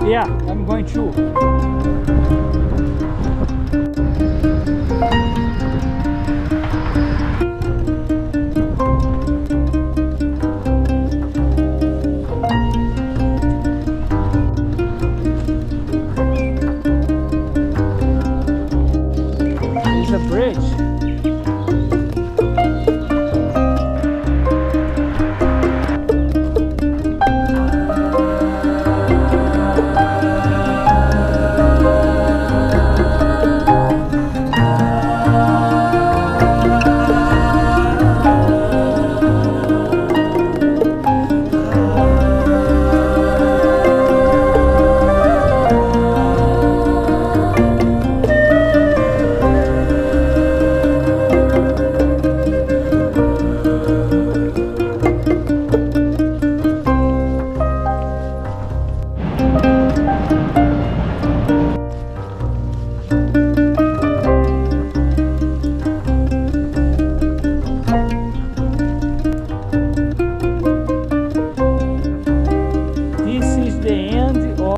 Yeah, I'm going to. There's a bridge. This is the end of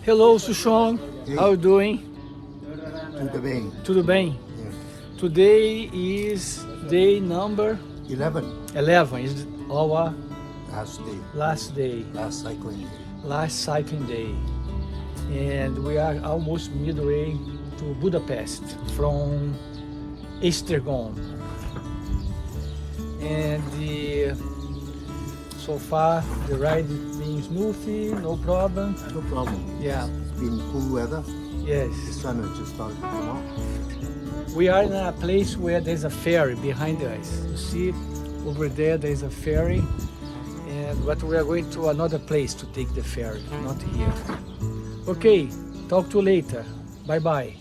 Hello, Sushong. How you doing? Tudo bem. Tudo bem? Yes. Today is day number 11. 11. Is our Last day. last day, Last cycling day. last cycling day. And we are almost midway to Budapest from Esztergom. And so far the ride is being smoothly, no problem. No problem. Yeah, It's been cool weather. The yes. sun has just started to come out. We are in a place where there's a ferry behind us. You see, over there there's a ferry, but we are going to another place to take the ferry, not here. Okay, talk to you later. Bye bye.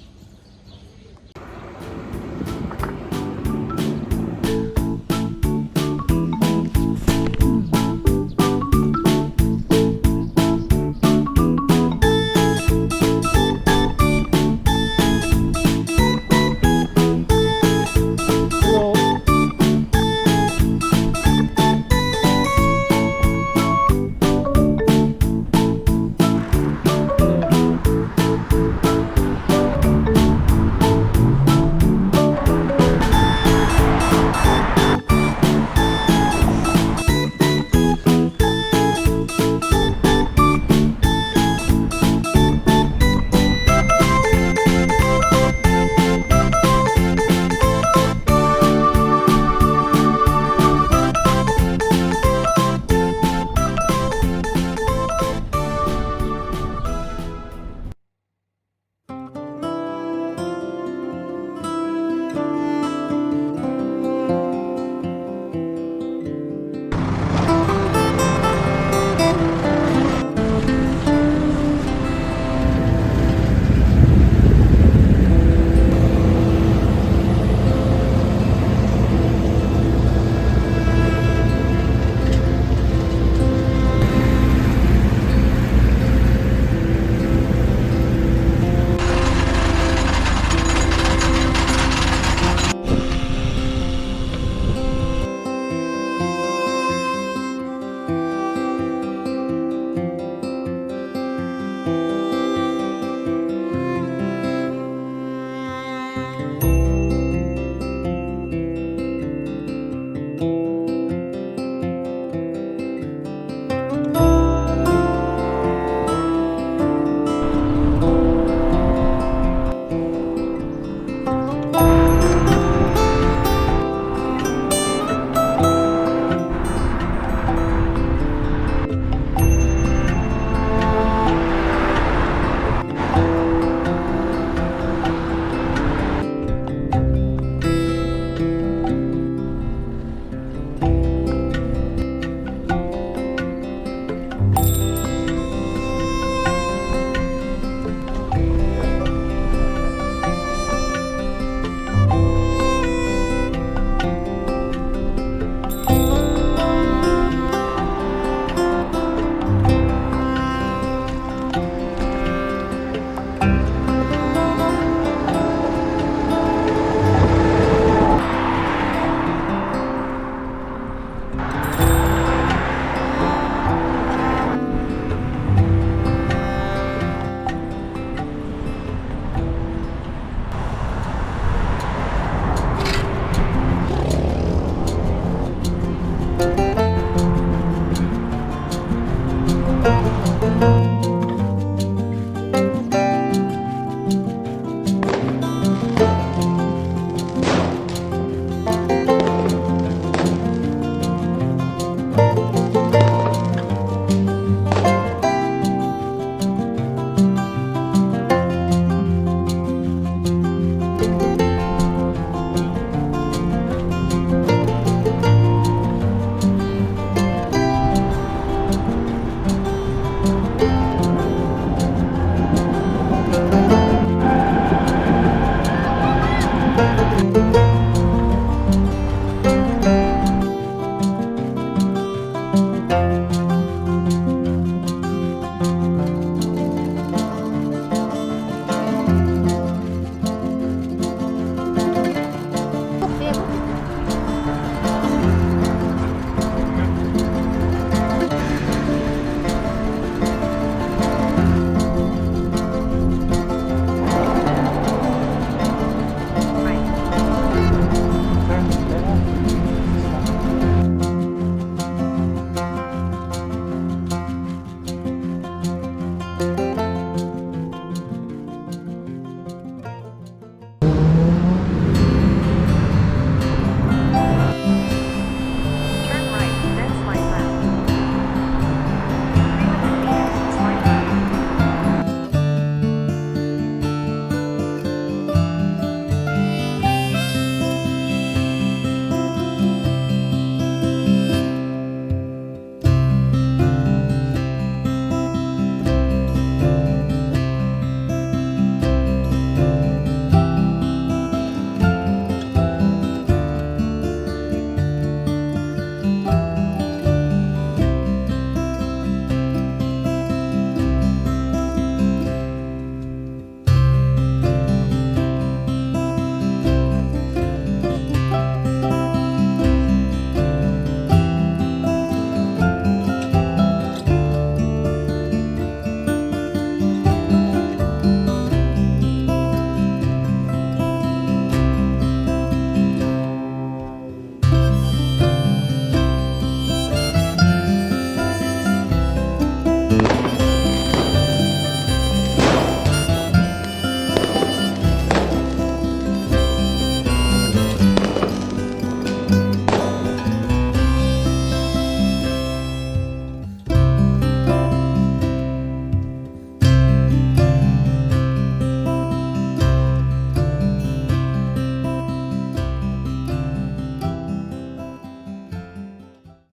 Hello.